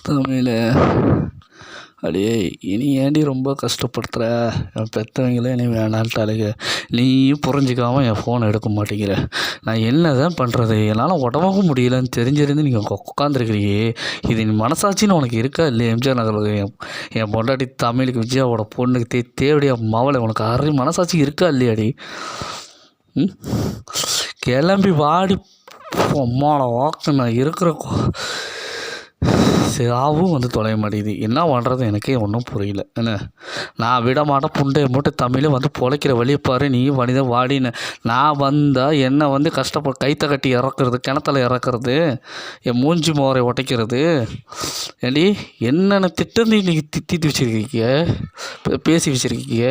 தமிழ் அடியே இனி ஏண்டி ரொம்ப கஷ்டப்படுத்துகிற? என் பெற்றவங்களே நீ வேணான்ட்டாளுங்க. நீயும் புரிஞ்சிக்காமல் என் ஃபோனை எடுக்க மாட்டேங்கிற. நான் என்ன தான் பண்ணுறது? என்னால் உடம்புக்கும் முடியலன்னு தெரிஞ்சிருந்து நீங்கள் உட்காந்துருக்கிறீங்க. இது நீ மனசாட்சின்னு உனக்கு இருக்கா இல்லையா? எம்ஜிஆர் நகரில் என் பொண்டாட்டி தமிழுக்கு விஜயாவோட பொண்ணுக்கு தேவடியா மவளை உனக்கு மனசாட்சி இருக்கா இல்லையாடி? கிளம்பி வாடி அம்மாவோட வாக்கு நான் இருக்கிற சாவும் வந்து தொலைய மாட்டேங்குது. என்ன பண்ணுறது எனக்கே ஒன்றும் புரியல. என்ன நான் விட மாட்டேன், புண்டையை மூட்டை தமிழை வந்து பொழைக்கிற வழியை பாரு. நீ வனித வாடின்னு நான் வந்தால் என்னை வந்து கைத்தை கட்டி இறக்குறது, கிணத்துல இறக்குறது, என் மூஞ்சி மோரை உடைக்கிறது. ஏண்டி என்னென்ன திட்டம் நீங்கள் திட்டி வச்சுருக்கீங்க, பேசி வச்சுருக்கீங்க.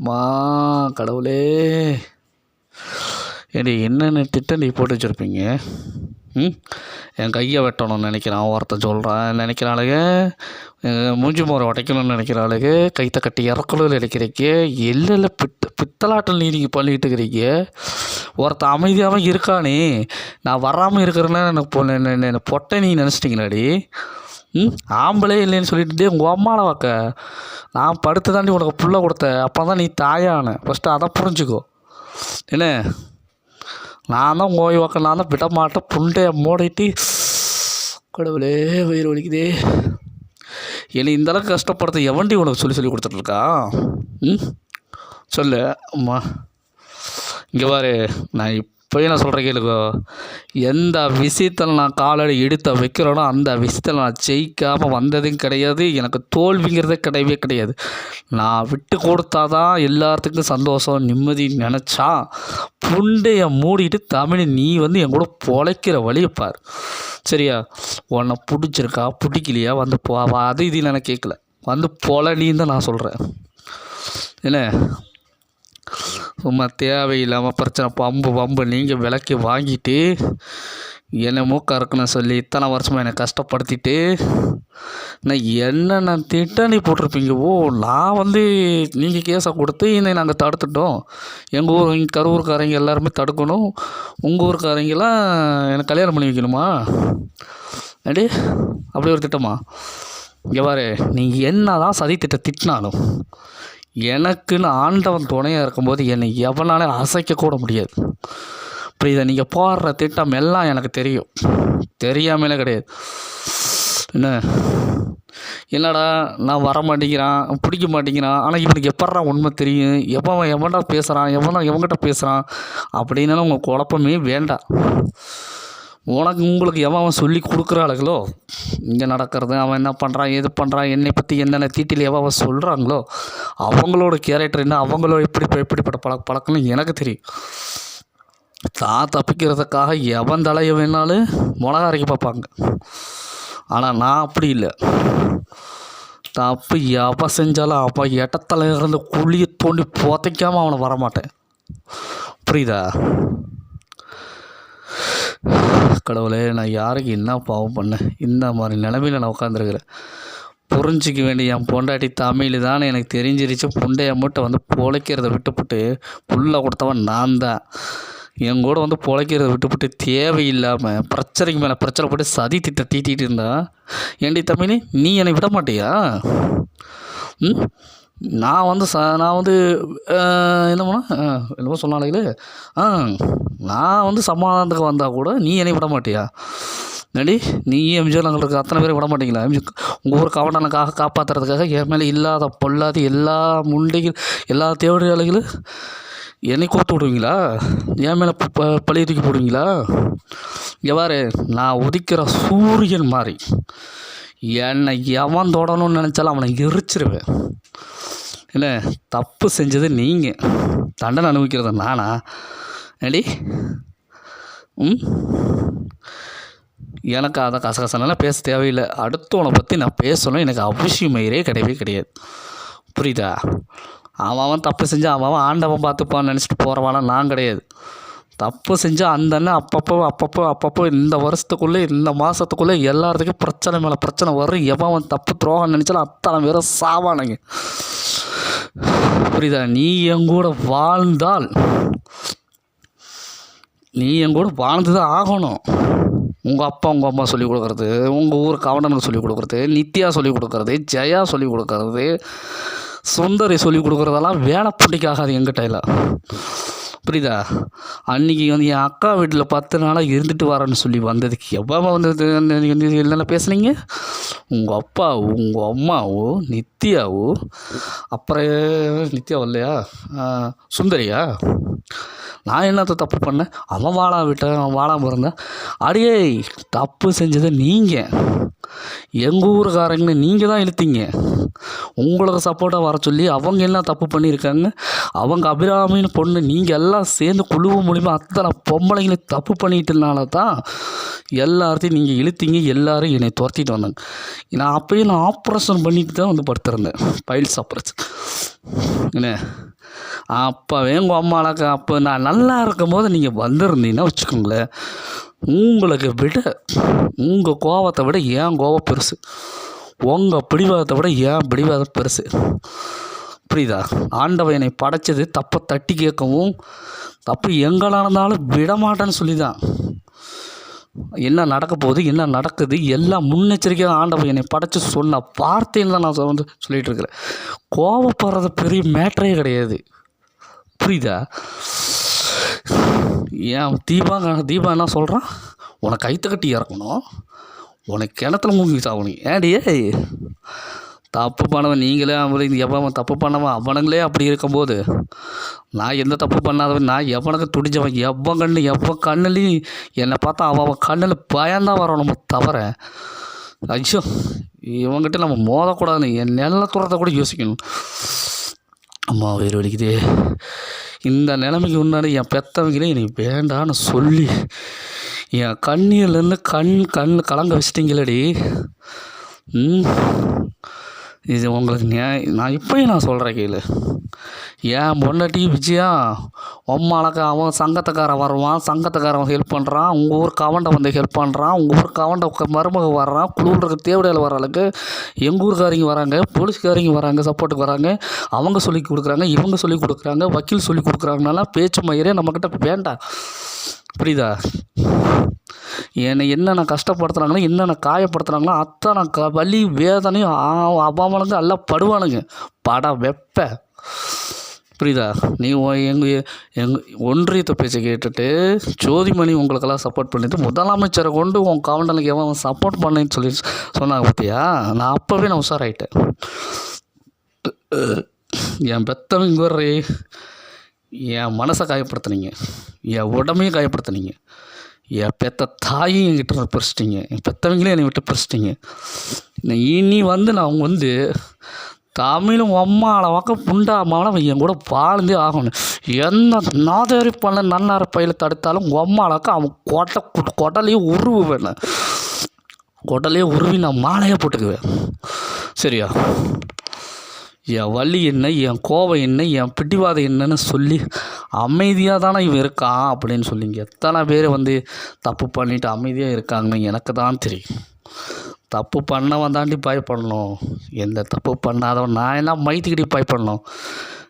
மா கடவுளே, ஏண்டி என்னென்ன திட்டம் நீ போட்டு வச்சுருப்பீங்க? என் கையை வெட்டணும்னு நினைக்கிறான் ஒருத்தன், சொல்கிறான் நினைக்கிறாளுங்க. மூஞ்சி மோரை உடைக்கணும்னு நினைக்கிறாளுங்க. கைத்தை கட்டி இறக்கணும்னு நினைக்கிறீங்க. இல்லை பித்தலாட்டம் நீங்கள் பண்ணிகிட்டு இருக்கிறீங்க. ஒருத்தன் அமைதியாகவும் இருக்கானே, நான் வராமல் இருக்கிறேன்னா எனக்கு பொட்டை நீ நினச்சிட்டிங்களாடி? ஆம்பளே இல்லைன்னு சொல்லிட்டு உங்கள் அம்மாவை வாக்க நான் படுத்து தாண்டி உனக்கு புள்ள கொடுத்தேன். அப்போ தான் நீ தாயான. ஃபஸ்ட்டு அதை புரிஞ்சுக்கோ. என்ன நான் தான் ஓய்வு வாக்க, நான் தான் விட மாட்டேன். புண்டையை மூடிட்டு கடவுளே வயிறு வலிக்குதே. என்னை இந்தளவுக்கு கஷ்டப்படுத்த எவன்டி உனக்கு சொல்லி கொடுத்துட்ருக்கா? சொல்லு அம்மா. இங்கே பாரு, நான் இப்போயே நான் சொல்கிறேன் கேளுக்கோ. எந்த விஷயத்தில் நான் காலடி எடுத்து வைக்கிறேனோ அந்த விஷயத்தில் நான் ஜெயிக்காமல் வந்ததும் கிடையாது. எனக்கு தோல்விங்கிறதே கிடையவே கிடையாது. நான் விட்டு கொடுத்தா தான் எல்லாத்துக்கும் சந்தோஷம் நிம்மதி நினச்சா புண்டையை மூடிட்டு தமிழ் நீ வந்து என் கூட பொழைக்கிற வழியை பார். சரியா? உன்னை பிடிச்சிருக்கா பிடிக்கலையா வந்து அது இது நான் கேட்கல, வந்து பொழனின்னு தான் நான் சொல்கிறேன். என்ன சும்மா தேவையில்லாமல் பிரச்சனை பம்பு நீங்கள் விலைக்கு வாங்கிட்டு என்னை மூக்க இருக்குன்னு சொல்லி இத்தனை வருஷமாக என்னை கஷ்டப்படுத்திட்டு நான் என்னென்ன திட்டணி போட்டிருப்பீங்க. நான் வந்து நீங்கள் கேஸை கொடுத்து என்னை நாங்கள் தடுத்துட்டோம். எங்கள் ஊர் இங்கே கரூர்காரங்க எல்லாருமே தடுக்கணும், உங்கள் ஊருக்காரங்கெல்லாம் எனக்கு கல்யாணம் பண்ணி வைக்கணுமா? அடி அப்படி ஒரு திட்டமா? இங்கே பாரு, நீங்கள் என்ன தான் சதி திட்டினாலும் எனக்குன்னு ஆண்டவன் துணையாக இருக்கும்போது என்னை எவனால அசைக்கக்கூட முடியாது. இப்போ இதை நீங்கள் போடுற திட்டம் எல்லாம் எனக்கு தெரியும், தெரியாமலே கிடையாது. என்னடா நான் வர மாட்டேங்கிறான், பிடிக்க மாட்டேங்கிறான், ஆனால் இவனுக்கு எப்பட்றா உண்மை தெரியும், எவன்டா பேசுகிறான், எவன்கிட்ட பேசுகிறான் அப்படின்னாலும் உங்கள் குழப்பமே வேண்டாம். உங்களுக்கு எவன் சொல்லி கொடுக்குறாளுகளோ இங்கே நடக்கிறது, அவன் என்ன பண்ணுறான் ஏது பண்ணுறான், என்னை பற்றி என்னென்ன தீட்டில் எவன் சொல்கிறாங்களோ அவங்களோட கேரக்டர் என்ன, அவங்களோட எப்படிப்பட்ட பழக்கம்னு எனக்கு தெரியும். தான் தப்பிக்கிறதுக்காக எவன் தலைய வேணாலும் மிளகா அரைக்க பார்ப்பாங்க. ஆனால் நான் அப்படி இல்லை. தப்பு எவன் செஞ்சாலும் அப்போ இடத்துல இருந்து குழியை தோண்டி புதைக்காமல் அவனை வரமாட்டேன். புரியுதா? கடவுளே, நான் யாருக்கு என்ன பாவம் பண்ணேன்? இந்த மாதிரி நிலைமையில் நான் உட்காந்துருக்கிறேன். புரிஞ்சிக்க வேண்டிய என் பொண்டாட்டி தமிழ் தான் எனக்கு தெரிஞ்சிருச்சு. புண்டைய மூட்டை வந்து பொழைக்கிறத விட்டுப்புட்டு புல்லை கொடுத்தவன் நான் தான். என் கூட வந்து பொழைக்கிறத விட்டுப்புட்டு தேவையில்லாமல் பிரச்சனைக்கு மேலே பிரச்சனை போட்டு சதி தீட்டிகிட்டு இருந்தா ஏண்டி தமிழ் நீ என்னை விட மாட்டியா? நான் வந்து என்ன பண்ணேன் என்னமோ சொன்னாலே நான் வந்து சமாதானத்துக்கு வந்தால் கூட நீ என்னை விட மாட்டியா? நடி நீ எம்ஜிஆர் நாங்களுக்கு அத்தனை பேரை விட மாட்டீங்களா? உங்கள் ஊர் கவனனுக்காக காப்பாற்றுறதுக்காக என் மேலே இல்லாத பொல்லாது எல்லா முண்டைகள் எல்லா தேவையாளிகளும் என்னை கோத்து விடுவீங்களா? என் மேலே பழைய தூக்கி போடுவீங்களா? எவ்வாறு நான் உதிக்கிற சூரியன் மாதிரி என்னை எவன் தொடணும்னு நினச்சாலும் அவனை எரிச்சிருவேன். என்ன தப்பு செஞ்சது நீங்கள், தண்டனை அனுபவிக்கிறது நானா? ஏடி எனக்கு அதை கசகசனெல்லாம் பேச தேவையில்லை. அடுத்தவனை பற்றி நான் பேசணும் எனக்கு அவசியமே கிடையவே கிடையாது. புரியுதா? அவன் தப்பு செஞ்சால் அவன் ஆண்டவன் பார்த்துப்பான்னு நினச்சிட்டு போகிறவானா நான் கிடையாது. தப்பு செஞ்சால் அந்த அண்ணன் அப்பப்போ இந்த வருஷத்துக்குள்ளே இந்த மாதத்துக்குள்ளே எல்லாத்துக்கும் பிரச்சனை மேலே பிரச்சனை வரும். எவன் தப்பு துரோகம் நினச்சாலும் அத்தனை பேரும் சாவானுங்க. புரியுதா? நீ என் கூட வாழ்ந்தால் நீ என் கூட வாழ்ந்து தான் ஆகணும். உங்கள் அப்பா உங்கள் அம்மா சொல்லிக் கொடுக்குறது, உங்கள் ஊர் கவர்னருக்கு சொல்லிக் கொடுக்குறது, நித்யா சொல்லிக் கொடுக்குறது, ஜெயா சொல்லிக் கொடுக்குறது, சுந்தரி சொல்லிக் கொடுக்குறதெல்லாம் வேலை பிடிக்காது எங்கிட்ட இல்லை. புரியுதா? அன்றைக்கி வந்து என் அக்கா வீட்டில் 10 நாளாக இருந்துட்டு வரேன்னு சொல்லி வந்ததுக்கு எவ்வளோ வந்து என்னென்ன பேசுனீங்க? உங்கள் அப்பாவோ உங்கள் அம்மாவோ நித்யாவோ, அப்புறம் நித்யா வரலையா, சுந்தரியா, நான் என்னத்த தப்பு பண்ணேன்? அவன் வாழாமல் இருந்தேன். அடியே, தப்பு செஞ்சது நீங்கள், எங்கள் ஊருக்காரங்கன்னு நீங்கள் தான் இழுத்தீங்க. உங்களுக்கு சப்போர்ட்டாக வர சொல்லி அவங்க என்ன தப்பு பண்ணியிருக்காங்க? அவங்க அபிராமின்னு பொண்ணு நீங்கள் எல்லாம் சேர்ந்து குழுவு மூலிமா அத்தனை பொம்பளைங்களையும் தப்பு பண்ணிட்டனால தான் எல்லாத்தையும் நீங்கள் இழுத்தீங்க. எல்லோரும் என்னை துரத்திட்டு வந்தாங்க. நான் அப்போயும் ஆப்ரேஷன் பண்ணிட்டு தான் வந்து படுத்திருந்தேன், பைல்ஸ் ஆப்ரேஷன். என்ன அப்போவே உங்கள் அம்மாவுக்கு அப்போ நான் நல்லா இருக்கும் போது நீங்கள் வந்திருந்தீங்கன்னா வச்சுக்கோங்களேன், உங்களுக்கு விட உங்கள் கோபத்தை விட ஏன் கோபம் பெருசு, உங்கள் பிடிவாதத்தை விட ஏன் பிடிவாதம் பெருசு. புரியுதா? ஆண்டவன் என்னை படைச்சது தப்பை தட்டி கேட்கவும், தப்பு எங்களாக இருந்தாலும் விடமாட்டேன்னு சொல்லி தான். என்ன நடக்க போகுது, என்ன நடக்குது, எல்லாம் முன்னெச்சரிக்கையாக ஆண்டவன் என்னை படைச்சி சொன்ன வார்த்தைன்னு தான் நான் வந்து சொல்லிகிட்டு இருக்கிறேன். கோபப்படுறது பெரிய மேட்டரே கிடையாது. புரியுதா? ஏன் தீபா என்ன சொல்கிறான்? உனக்கு கைத்து கட்டி இறக்கணும், உனக்கு கிணத்துல மூங்கி சாகணும். ஏடியே, தப்பு பண்ணவன் நீங்களே எவன் தப்பு பண்ணவன் அவனுங்களே அப்படி இருக்கும்போது நான் எந்த தப்பு பண்ணாதவன், நான் எவனுக்கு துடிஞ்சவன், எவன் கண்ணுலையும் என்னை பார்த்தா அவன் கண்ணில் பயந்தான் வரணும் தவிர, ஐயோ இவங்ககிட்ட நம்ம மோதக்கூடாதுன்னு என் நெல்ல துறத்தை கூட யோசிக்கணும். அம்மா வயிறு வலிக்குதே. இந்த நிலைமைக்கு முன்னாடி என் பெற்றவங்களே என்னை வேண்டான்னு சொல்லி என் கண்ணீர்லேருந்து கண் கலங்க வச்சிட்டிங்களடி. இது உங்களுக்கு நான் இப்போயும் நான் சொல்கிறேன் கேளு. என் பொண்டாட்டி விஜயா உம்மாலக்க அவன் சங்கத்துக்காரன் வருவான், சங்கத்துக்காரன் ஹெல்ப் பண்ணுறான், உங்கள் ஊர் கவண்டை வந்து ஹெல்ப் பண்ணுறான், உங்கள் ஊர் கவண்டை மருமக வர்றான், குழுவுக்கு தேவடையில் வர்றாளுக்கு எங்கள் ஊருக்காரங்க வராங்க, போலீஸ்காரங்க வராங்க, சப்போர்ட்டுக்கு வராங்க, அவங்க சொல்லி கொடுக்குறாங்க, இவங்க சொல்லி கொடுக்குறாங்க, வக்கீல் சொல்லி கொடுக்குறாங்கனால பேச்சு மயிரே நம்மக்கிட்ட வேண்டாம். புரியுதா? என்னை என்னென்ன கஷ்டப்படுத்துகிறாங்களோ, என்னென்ன காயப்படுத்துகிறாங்களோ அத்தனை வலி வேதனையும் அவனுங்க எல்லாம் படுவானுங்க, பட வெப்ப. புரியுதா? நீ எங்கள் ஒன்றியத்தை பேச்சை கேட்டுட்டு ஜோதிமணி உங்களுக்கெல்லாம் சப்போர்ட் பண்ணிட்டு முதலமைச்சரை கொண்டு உன் கவண்டனுக்கு எவன் சப்போர்ட் பண்ணேன்னு சொல்லி சொன்னாங்க பார்த்தியா? நான் அப்போவே நான் உஷாராயிட்டேன். என் பெத்தவங்க வர்றே என் மனசை காயப்படுத்துனீங்க, என் உடம்பையும் காயப்படுத்துனீங்க, என் பெத்த தாயும் என்கிட்ட பிரிச்சிட்டிங்க, என் பெற்றவங்களே என்னை விட்டு பிரிச்சிட்டிங்க. இனி வந்து நான் வந்து தமிழும் அம்மாவை வாக்க புண்டாமாவன என் கூட வாழ்ந்தே ஆகணும். எந்த நாதேரி பண்ண நன்னார பையில் தடுத்தாலும் அம்மாவாக்க அவன் கொடலையே உருவுவேன், கொடலையே உருவி நான் மாலையே போட்டுக்குவேன். சரியா? என் வலி என்ன, என் கோபம் என்ன, என் பிடிவாதம் என்னன்னு சொல்லி அமைதியாக தானே இவன் இருக்கான் அப்படின்னு சொல்லிங்க. எத்தனை பேர் வந்து தப்பு பண்ணிவிட்டு அமைதியாக இருக்காங்கன்னு எனக்கு தான் தெரியும். தப்பு பண்ணவன் தாண்டி பயப்படணும், எந்த தப்பு பண்ணாதவன் நான் என்ன மைத்துக்கிட்டே பயப்படணும்.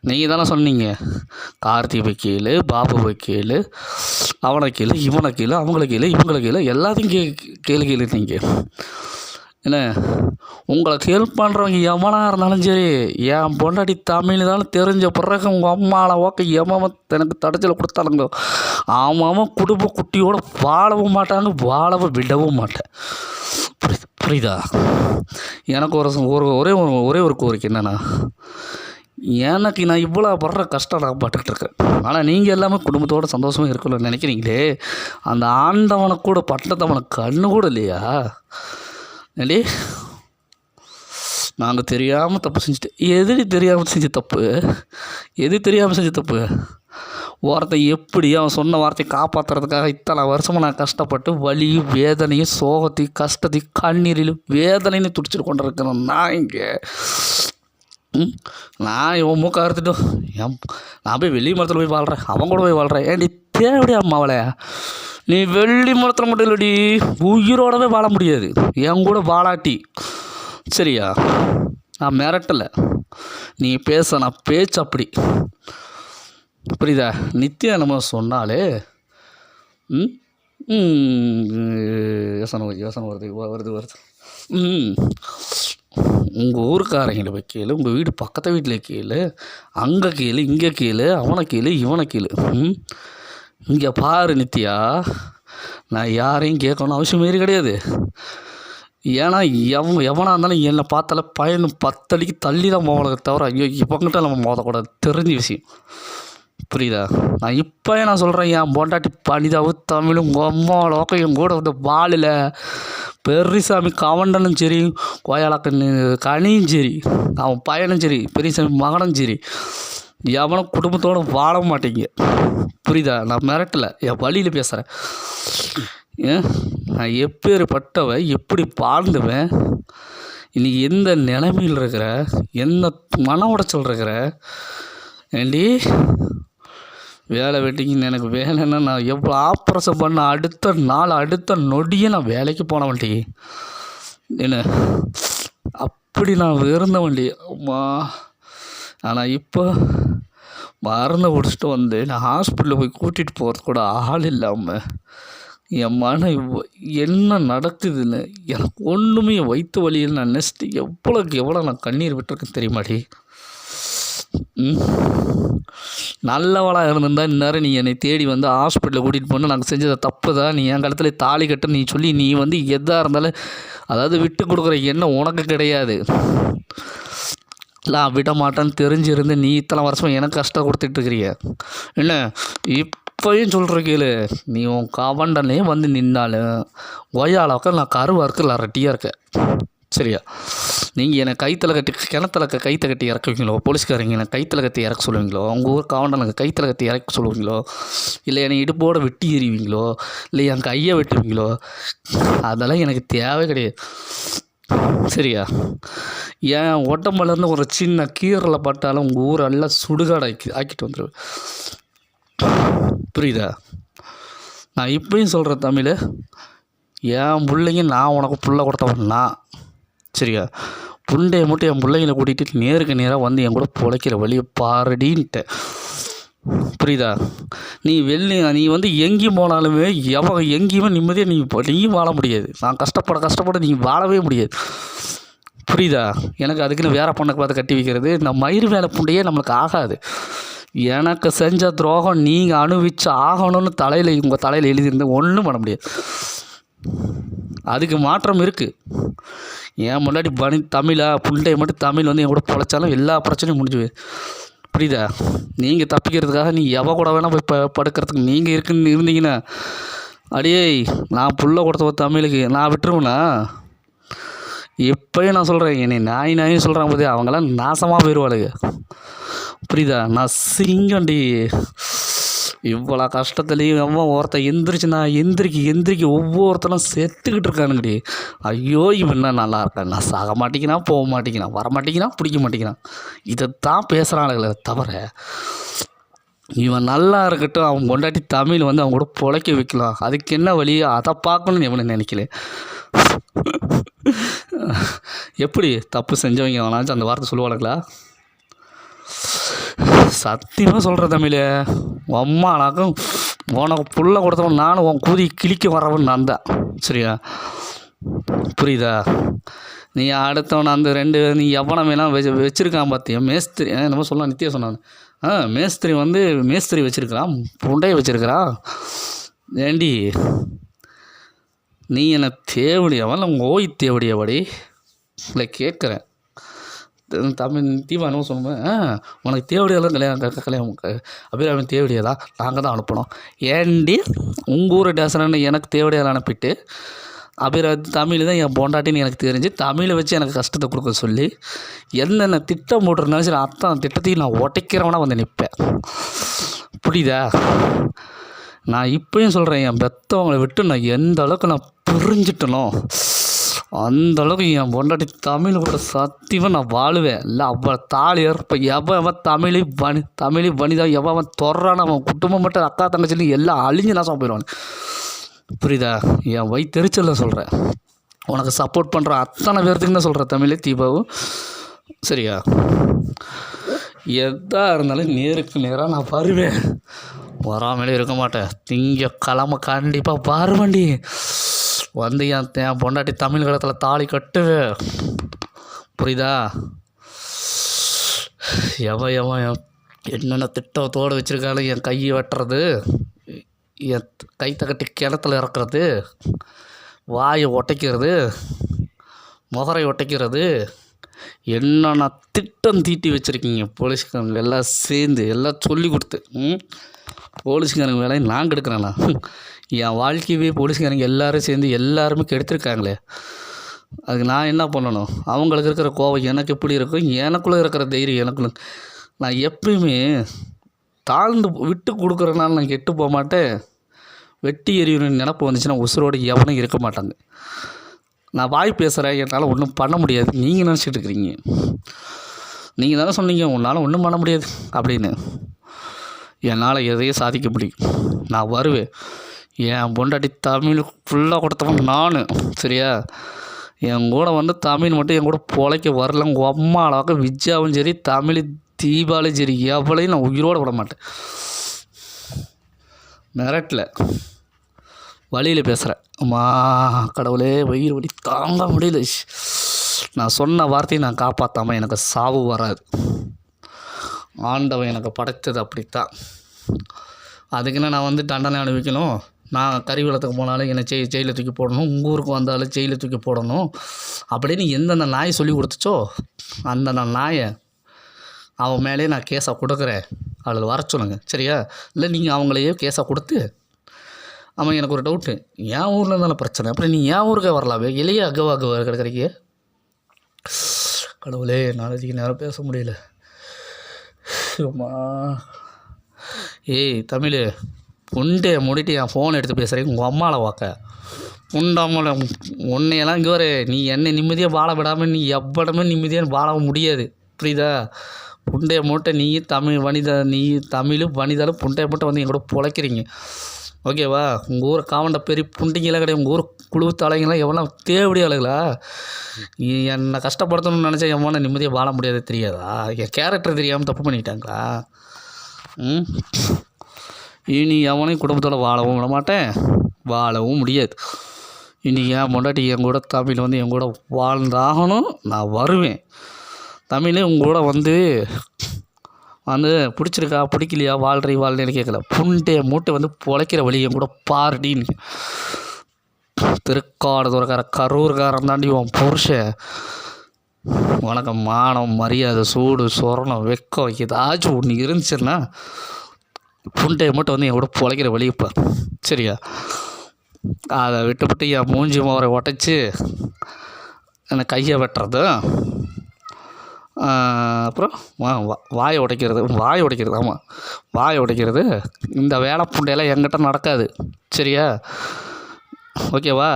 நீங்கள் தானே சொன்னீங்க, கார்த்திகை கேளு, பாபுவை கேளு, அவனை கேளு, இவனை கேளு, அவங்களை கேளு, இவங்களை கேளு, எல்லாத்தையும் கேளு நீங்கள். என்ன உங்களுக்கு ஹெல்ப் பண்ணுறவங்க எவனாக இருந்தாலும் சரி, என் பொண்டாட்டி தமிழ் தானே தெரிஞ்ச பிறகு உங்கள் அம்மாவில் ஓக்க எவன் எனக்கு தடைச்சல் கொடுத்தாலுங்க அவன் குடும்ப குட்டியோடு வாழவும் மாட்டாங்க, வாழவும் விடவும் மாட்டேன். புரியுதா? எனக்கு ஒரே ஒரு கோரிக்கை என்னென்னா, எனக்கு நான் இவ்வளோ படுற கஷ்டம் நான் பட்டுக்கிட்டுருக்கேன், ஆனால் நீங்கள் எல்லாமே குடும்பத்தோடு சந்தோஷமாக இருக்கணும்னு நினைக்கிறீங்களே, அந்த ஆண்டவனை கூட பட்டத்தவனுக்கு கண்ணு கூட இல்லையா? இல்லே, நாங்கள் தெரியாமல் தப்பு செஞ்சுட்டு எது தெரியாமல் செஞ்ச தப்பு, எது தெரியாமல் செஞ்ச தப்பு? வார்த்தை எப்படி அவன் சொன்ன வார்த்தையை காப்பாற்றுறதுக்காக இத்தனை வருஷமாக நான் கஷ்டப்பட்டு வலியும் வேதனையும் சோகத்தையும் கஷ்டத்தையும் கண்ணீரிலும் வேதனைன்னு துடிச்சிட்டு கொண்டு இருக்கிறேன். நான் இங்கே நான் இவன் மூக்க அறுத்துட்டோம், நான் போய் வெள்ளி மரத்தில் போய் வாழ்கிறேன், அவன் கூட போய் வாழ்கிறேன். ஏன்டி தேவையா அம்மாவளே, நீ வெள்ளி மரத்தில் மட்டும் இல்லடி உயிரோடவே வாழ முடியாது என் கூட வாழாட்டி. சரியா? நான் மிரட்டலை, நீ பேச நான் பேச்சு அப்படி. புரியுதா? நித்யா நம்ம சொன்னாலே யோசனை வருது. உங்கள் ஊருக்காரங்கிட்ட போய் கேளு, உங்கள் வீடு பக்கத்து வீட்டில் கேளு, அங்கே கேளு, இங்கே கேளு, அவனை கேளு, இவனை கேளு. இங்கே பாரு நித்யா, நான் யாரையும் கேட்கணும் அவசியம் மாரி கிடையாது. ஏன்னா எவனாக இருந்தாலும் என்னை பார்த்தால பயந்து 10 அடிக்கு தள்ளி தான் போவனுக்கு தவிர ஐயோ இவங்கிட்ட நம்ம மோதக்கூடாது, தெரிஞ்ச விஷயம். புரியுதா? நான் சொல்கிறேன், என் பொண்டாட்டி பனிதாவும் தமிழும் அம்மா லோக்கையும் கூட வந்து வாளில் பெரியசாமி கவண்டனும் சரி, கோயாளக்கண்ணு கனியும் சரி, அவன் பையனும் சரி, பெரியசாமி மகனும் சரி, எவனும் குடும்பத்தோடு வாழ மாட்டேங்க. புரியுதா? நான் மிரட்டலை, என் வழியில் பேசுகிறேன். நான் எப்பேற்பட்டவன், எப்படி வாழ்ந்துவேன், இன்றைக்கி எந்த நிலைமையில் இருக்கிற, எந்த மன உடைச்சல் இருக்கிற. ஏண்டி வேலை வெட்டிங்கன்னு எனக்கு வேலைன்னா நான் எவ்வளோ ஆப்ரேஷன் பண்ண அடுத்த நொடியே நான் வேலைக்கு போன வண்டி என்ன அப்படி நான் இருந்த வண்டி அம்மா. ஆனால் இப்போ மருந்து குடிச்சிட்டு வந்து நான் ஹாஸ்பிட்டலில் போய் கூட்டிகிட்டு போகிறது கூட ஆள் இல்லாமல் என் மன என்ன நடக்குதுன்னு எனக்கு ஒன்றுமே வயிற்று வலியில் நான் நெக்ஸ்ட்டு எவ்வளோ நான் கண்ணீர் விட்டுருக்கேன் தெரியுமாடி. நல்லவளாக இருந்திருந்தால் இந்நேரம் நீ என்னை தேடி வந்து ஹாஸ்பிட்டலில் கூட்டிகிட்டு போன, நாங்கள் செஞ்சதை தப்பு தான், நீ என் காலத்தில் தாலி கட்டு நீ சொல்லி நீ வந்து எதாக இருந்தாலும் அதாவது விட்டு கொடுக்குற எண்ணம் உனக்கு கிடையாது. நான் விட மாட்டேன்னு தெரிஞ்சிருந்து நீ இத்தனை வருஷம் எனக்கு கஷ்டம் கொடுத்துட்ருக்கிறிய என்ன. இப்போயும் சொல்கிற கேளு, நீ உன் கவண்டனே வந்து நின்னாலும் ஒய்யாளாக்க நான் கருவாக இருக்கு ரெட்டியாக இருக்கேன். சரியா? நீங்கள் என்னை கிணத்துல கைத்தை கட்டி இறக்குவீங்களோ, போலீஸ்காரங்க என்னை கைத்தில் கட்டி இறக்க சொல்லுவீங்களோ, அவங்க ஊர் காவண்டனுக்கு கைத்தில் கட்டி இறக்க சொல்லுவீங்களோ, இல்லை என்னை இடுப்போடு வெட்டி எறிவீங்களோ, இல்லை என் கையை வெட்டுவீங்களோ, அதெல்லாம் எனக்கு தேவை கிடையாது. சரியா? ஏன் உடம்புலேருந்து ஒரு சின்ன கீரலை பட்டாலும் உங்கள் ஊரெல்லாம் சுடுகாடு ஆக்கிட்டு வந்துடுவேன். புரியுதா? நான் இப்பயும் சொல்கிறேன் தமிழ், என் பிள்ளைங்க நான் உனக்கு புள்ள கொடுத்தவன்னா சரியா, புண்டையை மட்டும் என் பிள்ளைங்களை கூட்டிகிட்டு நேருக்கு நேராக வந்து என் கூட பிழைக்கிற வழியை பாரடின்ட்டு. புரியுதா? நீ வந்து எங்கேயும் போனாலுமே எங்கேயுமே நிம்மதியாக நீயும் வாழ முடியாது. நான் கஷ்டப்பட நீ வாழவே முடியாது. புரியுதா? எனக்கு அதுக்குன்னு வேற பொண்ணை பார்த்து கட்டி வைக்கிறது, இந்த மயிர் வேலை புண்டையே நம்மளுக்கு ஆகாது. எனக்கு செஞ்ச துரோகம் நீங்கள் அனுபவிச்சு ஆகணும்னு உங்கள் தலையில் எழுதியிருந்து ஒன்றும் பண்ண முடியாது. அதுக்கு மாற்றம் இருக்குது. ஏன் முன்னாடி தமிழா புண்டையை மட்டும் தமிழ் வந்து என் கூட பொழைச்சாலும் எல்லா பிரச்சனையும் முடிஞ்சு. புரியுதா? நீங்கள் தப்பிக்கிறதுக்காக நீ கூட வேணால் போய் படுக்கிறதுக்கு நீங்கள் இருந்தீங்கன்னா அடியே நான் புள்ள கொடுத்த தமிழுக்கு நான் விட்டுருவேண்ணா. இப்போயும் நான் சொல்கிறேன், என்னை நாயின்னு சொல்கிறாங்க போதே அவங்களாம் நாசமாக போயிடுவாளுங்க. புரியுதா? நான் சிங்கண்டி இவ்வளோ கஷ்டத்துலேயும் அம்மா ஒருத்தன் எந்திரிக்க ஒவ்வொருத்தனும் செத்துக்கிட்டு இருக்கானுங்கடி. ஐயோ இவன் என்ன நல்லா இருக்கான், நான் சாக மாட்டேங்கிறான், போக மாட்டேங்கிறான், வர மாட்டேங்கிறான், பிடிக்க மாட்டேங்கிறான், இதைத்தான் பேசுகிறானுங்களே தவிர இவன் நல்லா இருக்கட்டும், அவன் கொண்டாட்டி தமிழ் வந்து அவங்க கூட பொழைக்க வைக்கலாம், அதுக்கு என்ன வழி அதை பார்க்கணுன்னு எவனு நினைக்கல. எப்படி தப்பு செஞ்சவங்க வேணாச்சும் அந்த வார்த்தை சொல்லுவாளுங்களா? சத்தியமாக சொல்கிற தமிழ், அம்மானாக்கும் உனக்கு புள்ள கொடுத்தவன் நானும் உன் கூதி கிழிக்க வரவன் நான் தான். சரியா? புரியுதா? நீ அடுத்தவன் அந்த 2 நீ எவனை வேணால் வச்சுருக்கான் பார்த்தியா மேஸ்திரி, என்னமோ சொல்லலாம் நித்தியா சொன்னாங்க. மேஸ்திரி வச்சுருக்கிறான், புண்டையை வச்சுருக்கிறான். ஏண்டி நீ என்னை தேவடியாவா இல்லை உங்கள் ஓய் தேவடியாவாடி இல்லை கேட்குறேன். தமிழ் தீவானவும் சொல்லுவேன், உனக்கு தேவடியாலாம் கல்யாணம் அபிராமி தேவடியாதா நாங்கள் தான் அனுப்பணும். ஏண்டி உங்கள் ஊர் டேசனன்னு எனக்கு தேவடியால் அனுப்பிட்டு தமிழ் தான் என் பொண்டாட்டின்னு எனக்கு தெரிஞ்சு தமிழை வச்சு எனக்கு கஷ்டத்தை கொடுக்க சொல்லி என்னென்ன திட்டம் போட்டுருந்தாலும் சரி அத்தனை திட்டத்தையும் நான் உடைக்கிறவனா வந்து நிற்பேன். புரியுதா? நான் இப்போயும் சொல்கிறேன், என் பெற்றவங்களை விட்டு நான் எந்த அளவுக்கு நான் புரிஞ்சிட்டனோ அந்தளவுக்கு என் பொண்டாட்டி தமிழ் கூட சத்தியமாக நான் வாழுவேன். இல்லை அவள் தாலி ஏற்ப எவன் தமிழ் வனிதா எவன் தொடரான அவன் குடும்பம் மட்டும் அக்கா தங்கச்சின்னு எல்லாம் அழிஞ்சு நாசமாக போயிடுவான். புரியுதா? என் வயிற்றெரிச்சலில் சொல்கிறேன், உனக்கு சப்போர்ட் பண்ணுற அத்தனை பேர்த்துக்கு தான் சொல்கிறேன் தமிழ் தீபாவும். சரியா? எதாக இருந்தாலும் நேருக்கு நேராக நான் வருவேன், வராமலே இருக்க மாட்டேன். திங்கக்கிழமை கண்டிப்பாக வருவேன்டி. வந்து என் பொண்டாட்டி தமிழ் கலத்தில் தாலி கட்டுவே. புரியுதா? எவன் என்னென்ன திட்டத்தோடு வச்சுருக்காலும் என் கையை வெட்டுறது, என் கை தகட்டி கிணத்துல இறக்குறது, வாயை ஒட்டைக்கிறது, முகரை ஒட்டைக்கிறது, என்னென்ன திட்டம் தீட்டி வச்சுருக்கீங்க போலீஸ்காரங்க எல்லாம் சேர்ந்து எல்லாம் சொல்லி கொடுத்து. போலீஸ்காரங்க வேலையை நான் கெடுக்கிறேண்ணா? என் வாழ்க்கையவே போலீஸ்காரங்க எல்லோரும் சேர்ந்து எல்லாருமே கெடுத்துருக்காங்களே. அதுக்கு நான் என்ன பண்ணணும்? அவங்களுக்கு இருக்கிற கோபம் எனக்கு எப்படி இருக்கும்? எனக்குள்ளே இருக்கிற தைரியம் எனக்குள்ள. நான் எப்பயுமே தாழ்ந்து விட்டு கொடுக்குறனால நான் கெட்டு போக மாட்டேன். வெட்டி எறியணும்னு நினப்பு வந்துச்சுன்னா உசுரோடு எவனும் இருக்க மாட்டாங்க. நான் வாய் பேசுகிறேன், என்னால் ஒன்றும் பண்ண முடியாது நீங்கள் நினச்சிட்டு இருக்கிறீங்க. நீங்கள் தானே சொன்னீங்க உன்னால் ஒன்றும் பண்ண முடியாது அப்படின்னு. என்னால் எதையும் சாதிக்க முடியும். நான் வருவேன். என் பொண்டாட்டி தமிழ் ஃபுல்லாக கொடுத்தவன் நான். சரியா? என் கூட வந்து தமிழ் மட்டும் என் கூட பொழைக்க வரல. உங்கள் அம்மா அளவுக்கு விஜயாவும் சரி, தமிழ் தீபாவளியும் சரி, எவ்வளையும் நான் உயிரோடு விட மாட்டேன். மிரட்டல, வழியில் பேசுகிறேன். அம்மா கடவுளே, வயிறு வலி தாங்க முடியல. நான் சொன்ன வார்த்தையை நான் காப்பாற்றாமல் எனக்கு சாவு வராது. ஆண்டவன் எனக்கு படைத்தது அப்படித்தான். அதுக்குன்னு நான் வந்து தண்டனை அனுபவிக்கணும். நான் கறிவளத்துக்கு போனாலும் என்னை ஜெயிலில் தூக்கி போடணும், உங்கள் ஊருக்கு வந்தாலும் ஜெயிலில் தூக்கி போடணும் அப்படின்னு எந்தெந்த நாய் சொல்லி கொடுத்துச்சோ அந்தந்த நாயை அவன் மேலே நான் கேஸை கொடுக்குறேன். அதில் வர சொல்லுங்கள். சரியா? இல்லை நீங்கள் அவங்களையே கேஸை கொடுத்து. ஆமாம், எனக்கு ஒரு டவுட்டு. என் ஊரில் இருந்தாலும் பிரச்சனை, அப்புறம் நீ என் ஊருக்கே வரலாமே. இலையே அகவா கிடைக்கிறீங்க. கடவுளே, நாளைக்கு நேரம் பேச முடியல. அம்மா ஏய் தமிழ், புண்டையை மூடிட்டு என் ஃபோன் எடுத்து பேசுகிறேன். உங்கள் அம்மாவில் வாக்க புண்டாமல் உன்னையெல்லாம் இங்கே வர. நீ என்னை நிம்மதியாக வாழ விடாமல் நீ எவ்வளவுமே நிம்மதியாக வாழ முடியாது. புரியுதா? புண்டையை மூட்டை நீ தமிழும் வனிதாலும் புண்டையை மூட்டை வந்து என் கூட பொழைக்கிறீங்க. ஓகேவா? உங்கள் ஊரை காவண்ட பெரிய புண்டிங்கெல்லாம் கிடையாது. உங்கள் ஊர் குழு தலைங்கெல்லாம் எவ்வளோ தேவடி ஆளுங்களா? என்னை கஷ்டப்படுத்தணும்னு நினச்சா எவ்வளோ நிம்மதியாக வாழ முடியாது. தெரியாதா? என் கேரக்டர் தெரியாமல் தப்பு பண்ணிட்டாங்களா? இனி எவனையும் குடும்பத்தோடு வாழவும் விட மாட்டேன், வாழவும் முடியாது. இனி என் பொண்டாட்டி என் கூட தமிழ் வந்து என் கூட வாழ்ந்தாகணும். நான் வருவேன். தமிழ் உங்களோட வந்து பிடிச்சிருக்கா பிடிக்கலையா, வாழ்றேன்னு கேட்கல. புண்டைய மூட்டை வந்து பொழைக்கிற வழி என் கூட பாருடின்னு. திருக்காடுதுறைக்கார கரூர்காரன் தாண்டி உன் புருஷன். உனக்கு மானம், மரியாதை, சூடு, சொரணம், வெக்கம் ஏதாச்சும் ஒன்று இருந்துச்சுன்னா புண்டையை மட்டும் வந்து என் கூட பொழைக்கிற வழிப்பார். சரியா? அதை விட்டுவிட்டு என் மூஞ்சி மோரை உடச்சி என்னை கையை வெட்டுறது, அப்புறம் வாயை உடைக்கிறது. ஆமாம், வாயை உடைக்கிறது. இந்த வேலை புண்டையெல்லாம் என்கிட்ட நடக்காது. சரியா? ஓகேவா?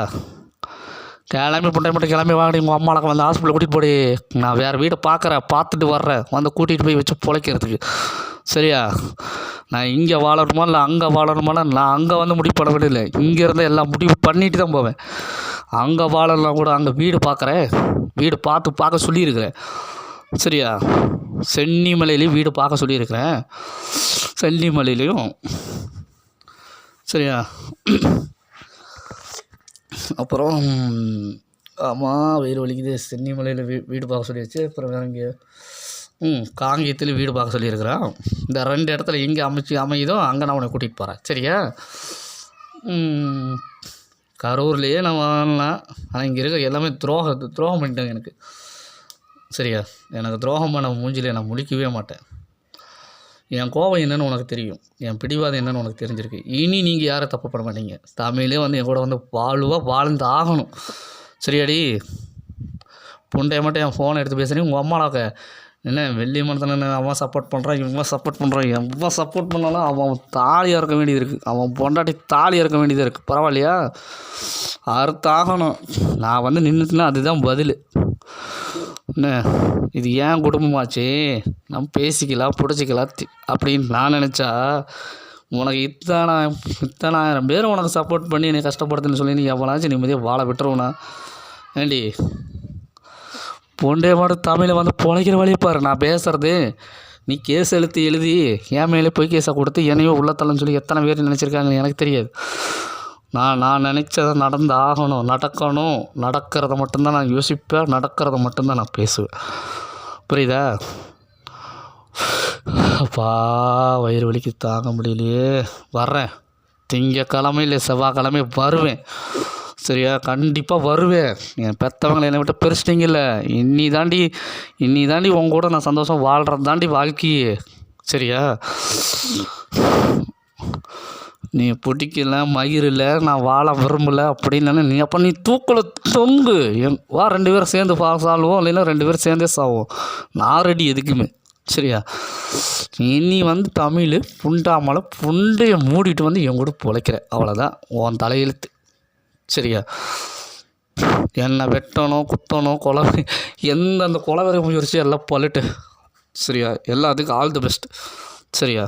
கிளம்பி புண்டை மட்டும் கிளம்பி வாங்கடி. உங்கள் அம்மாவுக்கு வந்து ஹாஸ்பிட்டல் கூட்டிகிட்டு போடி. நான் வேறு வீடை பார்த்துட்டு வர்றேன், வந்து கூட்டிகிட்டு போய் வச்சு பொழைக்கிறதுக்கு. சரியா? நான் இங்கே வாழணுமா இல்லை அங்கே வாழணுமானா நான் அங்கே வந்து முடிவு பண்ண வேண்டியதில்லை. இங்கேருந்து எல்லாம் முடிவு பண்ணிட்டு தான் போவேன். அங்கே வாழலாம் கூட அங்கே வீடு பார்க்க சொல்லியிருக்கிறேன். சரியா? சென்னிமலையிலையும் வீடு பார்க்க சொல்லியிருக்கிறேன். சென்னிமலையிலையும். சரியா? அப்புறம் ஆமாம், வயிறு வலிக்குது. சென்னிமலையில் வீடு பார்க்க சொல்லியாச்சு. அப்புறம் வேறு இங்கே காங்கேயத்துலேயும் வீடு பார்க்க சொல்லியிருக்கிறேன். இந்த 2 இடத்துல எங்கே அமையுதோ அங்கே நான் உன்னை கூட்டிகிட்டு போகிறேன். சரியா? கரூர்லேயே நான் வாழலாம். ஆனால் இங்கே இருக்க எல்லாமே துரோகம் பண்ணிட்டாங்க எனக்கு. சரியா? எனக்கு துரோகம் பண்ண மூஞ்சிலே நான் முழிக்கவே மாட்டேன். என் கோபம் என்னென்னு உனக்கு தெரியும், என் பிடிவாதம் என்னென்னு உனக்கு தெரிஞ்சிருக்கு. இனி நீங்கள் யாரும் தப்பு பண்ண மாட்டீங்க. தமிழே வந்து என் கூட வந்து வாழ்ந்து ஆகணும். சரியாடி? புண்டையை மட்டும் என் ஃபோனை எடுத்து பேசுகிறேன். உங்கள் அம்மாவுக்கு என்ன வெள்ளி மனத்தில் அவன் சப்போர்ட் பண்ணுறான், இவன் சப்போர்ட் பண்ணுறான். எவன் சப்போர்ட் பண்ணாலும் அவன் தாலியாக இருக்க வேண்டியது இருக்குது. அவன் பொண்டாட்டி தாலியாக இருக்க வேண்டியது இருக்குது. பரவாயில்லையா? அறுத்தாகணும். நான் வந்து நின்றுட்டுனா அதுதான் பதில். என்ன இது ஏன் குடும்பமாச்சு, நம்ம பேசிக்கலாம் பிடிச்சிக்கலாம் அப்படின்னு நான் நினச்சா, உனக்கு இத்தனாயிரம் பேர் உனக்கு சப்போர்ட் பண்ணி என்னை கஷ்டப்படுத்துன்னு சொல்லி நீ எவ்வளோச்சும் நிம்மதியாக வாழ விட்டுருவனா? ஏண்டி, பொண்டே மாடு தமிழை வந்து பொழைக்கிற வழியை பாரு. நான் பேசுகிறது நீ கேஸ் எழுதி என் மேலே போய் கேஸை கொடுத்து என்னையோ உள்ளத்தலன்னு சொல்லி எத்தனை பேர் நினச்சிருக்காங்கன்னு எனக்கு தெரியாது. நான் நினச்சதை நடந்து ஆகணும், நடக்கணும், நடக்கிறத மட்டும்தான் நான் யோசிப்பேன், நடக்கிறத மட்டும்தான் நான் பேசுவேன். புரியுதா? அப்பா வயிறு வலிக்கு தாங்க முடியலையே. வர்றேன், திங்கக்கிழமை இல்லை செவ்வாய்க்கிழமை வருவேன். சரியா? கண்டிப்பாக வருவேன். என் பெற்றவங்களை என்னை விட்டு பிரிச்சிட்டிங்கல்ல, இன்னி தாண்டி உங்க கூட நான் சந்தோஷம் வாழ்கிறது தாண்டி வாழ்க்கையே. சரியா? நீ பிடிக்கல, மயிரில், நான் வாழ விரும்பலை அப்படின்னு நீ அப்போ நீ தூக்கில் தொங்கு. வா 2 பேரும் சேர்ந்து சால்வோம், இல்லைன்னா 2 பேரும் சேர்ந்தே சாவோம். நான் ரெடி எதுக்குமே. சரியா? இனி தமிழ் புண்டாமலை புண்டையை மூடிட்டு என் கூட பிழைக்கிற, அவ்வளோதான் உன் தலையெழுத்து. சரியா? என்னை வெட்டணும், குத்தணும், கொலை, எந்தெந்த கொலை வரை முயற்சி எல்லாம் பல்லிட்டு. சரியா? எல்லாத்துக்கும் ஆல் தி பெஸ்ட். சரியா?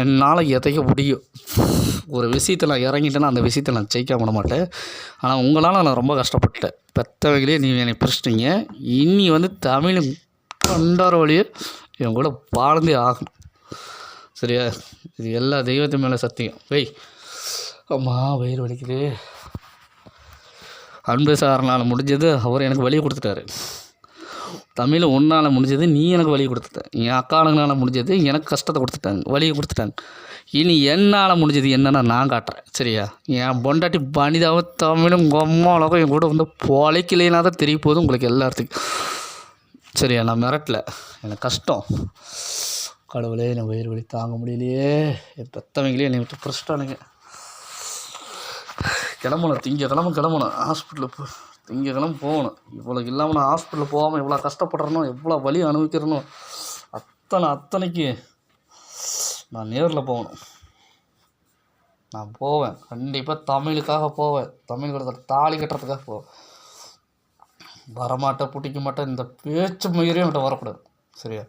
என்னால் எதைய முடியும். ஒரு விஷயத்தில் நான் இறங்கிட்டேன்னா அந்த விஷயத்தில் நான் ஜெயிக்க விட மாட்டேன். ஆனால் உங்களால் நான் ரொம்ப கஷ்டப்பட்டேன். பெற்றவங்களே நீங்கள் என்னை பிரிச்சிட்டிங்க. இனி தமிழ் கண்டார வழியே என் கூட வாழ்ந்தே ஆகணும். சரியா? இது எல்லா தெய்வத்து மேலே சத்தியம். அம்மா வயிறு வலிக்குது. அன்பு சாரனால் முடிஞ்சது அவர் எனக்கு வழியை கொடுத்துட்டாரு. தமிழ் உன்னால் முடிஞ்சது நீ எனக்கு வழி கொடுத்துட்ட. என் அக்காளுங்களால் முடிஞ்சது எனக்கு கஷ்டத்தை கொடுத்துட்டாங்க, வழியை கொடுத்துட்டாங்க. இனி என்னால் முடிஞ்சது என்னென்னா நான் காட்டுறேன். சரியா? என் பொண்டாட்டி பனிதாவும் தமிழும் அம்மாவுக்கும் என் கூட பொழைக்கலைன்னா தான் தெரிய போகுது உங்களுக்கு எல்லாத்துக்கும். சரியா? நான் மிரட்டல, எனக்கு கஷ்டம். கடவுளே, என் வயிறு வலி தாங்க முடியலையே. என் பெற்றவங்களே என்னை விட்டு பிரச்சிட்டானுங்க. கிளம்பணும், கிளம்பணும் ஹாஸ்பிட்டலுக்கு. திங்கக்கிழமை போகணும். இவ்வளோ இல்லாமல் நான் ஹாஸ்பிட்டலில் போகாமல் எவ்வளோ கஷ்டப்படுறனோ, எவ்வளோ வலி அனுபவிக்கிறனோ, அத்தனைக்கு நான் நேரில் போகணும். நான் போவேன், கண்டிப்பாக தமிழுக்காக போவேன். தமிழ் கூட தாலி கட்டுறதுக்காக போவேன். வரமாட்டேன், பிடிக்க மாட்டேன், இந்த பேச்சு முயற்சியும் என்கிட்ட வரக்கூடாது. சரியா?